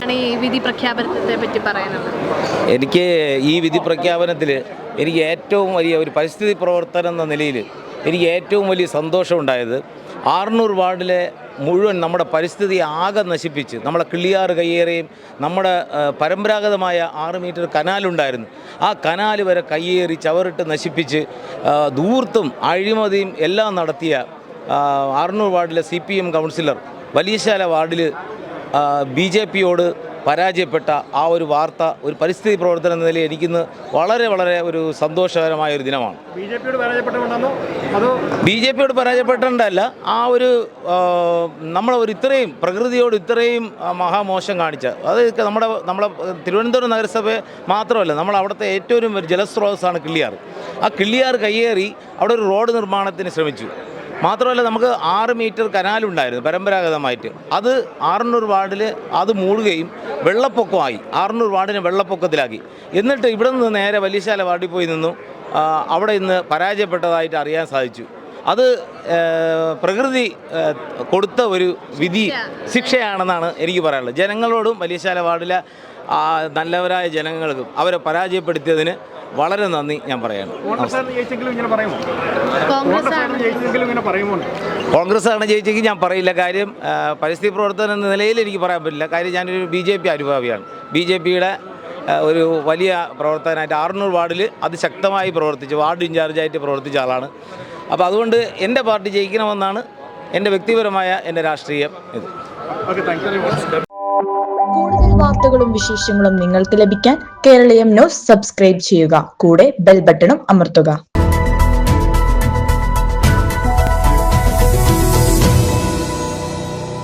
എന്താണ് ഈ വിധി പ്രഖ്യാപനത്തെ പറ്റി പറയാനുള്ളത്? എനിക്ക് ഈ വിധി പ്രഖ്യാപനത്തിൽ എനിക്ക് ഏറ്റവും വലിയ ഒരു പരിസ്ഥിതി പ്രവർത്തനം എന്ന നിലയിൽ എനിക്ക് ഏറ്റവും വലിയ സന്തോഷമുണ്ടായത് ആർന്നൂർ വാർഡിലെ മുഴുവൻ നമ്മുടെ പരിസ്ഥിതി ആകെ നശിപ്പിച്ച് നമ്മളെ കിള്ളിയാറ് കയ്യേറിയും നമ്മുടെ പരമ്പരാഗതമായ 6 മീറ്റർ കനാലുണ്ടായിരുന്നു. ആ കനാൽ വരെ കയ്യേറി ചവറിട്ട് നശിപ്പിച്ച് ധൂർത്തും അഴിമതിയും എല്ലാം നടത്തിയ ആർന്നൂർ വാർഡിലെ CPM കൗൺസിലർ വലിയശാല വാർഡിൽ BJPയോട് പരാജയപ്പെട്ട ആ ഒരു വാർത്ത ഒരു പരിസ്ഥിതി പ്രവർത്തനം എന്ന നിലയിൽ എനിക്കിന്ന് വളരെ വളരെ ഒരു സന്തോഷകരമായ ഒരു ദിനമാണ്. BJPയോട് പരാജയപ്പെട്ടിട്ടല്ല, ആ ഒരു നമ്മളൊരു ഇത്രയും പ്രകൃതിയോട് ഇത്രയും മഹാമോശം കാണിച്ച അത് നമ്മളെ തിരുവനന്തപുരം നഗരസഭ മാത്രമല്ല, നമ്മൾ അവിടുത്തെ ഏറ്റവും ഒരു ജലസ്രോതസ്സാണ് കിള്ളിയാർ. ആ കിള്ളിയാർ കയ്യേറി അവിടെ ഒരു റോഡ് നിർമ്മാണത്തിന് ശ്രമിച്ചു. മാത്രമല്ല, നമുക്ക് 6 മീറ്റർ കനാലുണ്ടായിരുന്നു പരമ്പരാഗതമായിട്ട്. അത് ആർന്നൂർ വാർഡിൽ അത് മൂടുകയും വെള്ളപ്പൊക്കമായി, ആർന്നൂർ വാർഡിനെ വെള്ളപ്പൊക്കത്തിലാക്കി. എന്നിട്ട് ഇവിടെ നിന്ന് നേരെ വലിയശാല വാർഡിൽ പോയി നിന്നു. അവിടെ ഇന്ന് പരാജയപ്പെട്ടതായിട്ട് അറിയാൻ സാധിച്ചു. അത് പ്രകൃതി കൊടുത്ത ഒരു വിധി ശിക്ഷയാണെന്നാണ് എനിക്ക് പറയാനുള്ളത്. ജനങ്ങളോടും വലിയശാല വാർഡിലെ നല്ലവരായ ജനങ്ങൾക്കും അവരെ പരാജയപ്പെടുത്തിയതിന് വളരെ നന്ദി ഞാൻ പറയാണ്. കോൺഗ്രസ് ആണ് ജയിച്ചെങ്കിൽ ഞാൻ പറയില്ല. കാര്യം പരിസ്ഥിതി പ്രവർത്തനം എന്ന നിലയിൽ എനിക്ക് പറയാൻ പറ്റില്ല. കാര്യം ഞാനൊരു BJP അനുഭാവിയാണ്. BJPയുടെ ഒരു വലിയ പ്രവർത്തകനായിട്ട് ആർന്നൂർ വാർഡിൽ അതിശക്തമായി പ്രവർത്തിച്ച് വാർഡ് ഇൻചാർജായിട്ട് പ്രവർത്തിച്ച ആളാണ്. അപ്പോൾ അതുകൊണ്ട് എൻ്റെ പാർട്ടി ജയിക്കണമെന്നാണ് എൻ്റെ വ്യക്തിപരമായ എൻ്റെ രാഷ്ട്രീയം. കൂടുതൽ വാർത്തകളും വിശേഷങ്ങളും നിങ്ങൾക്ക് ലഭിക്കാൻ കേരളീയം ന്യൂസ് സബ്സ്ക്രൈബ് ചെയ്യുക. കൂടെ ബെൽ ബട്ടണും അമർത്തുക.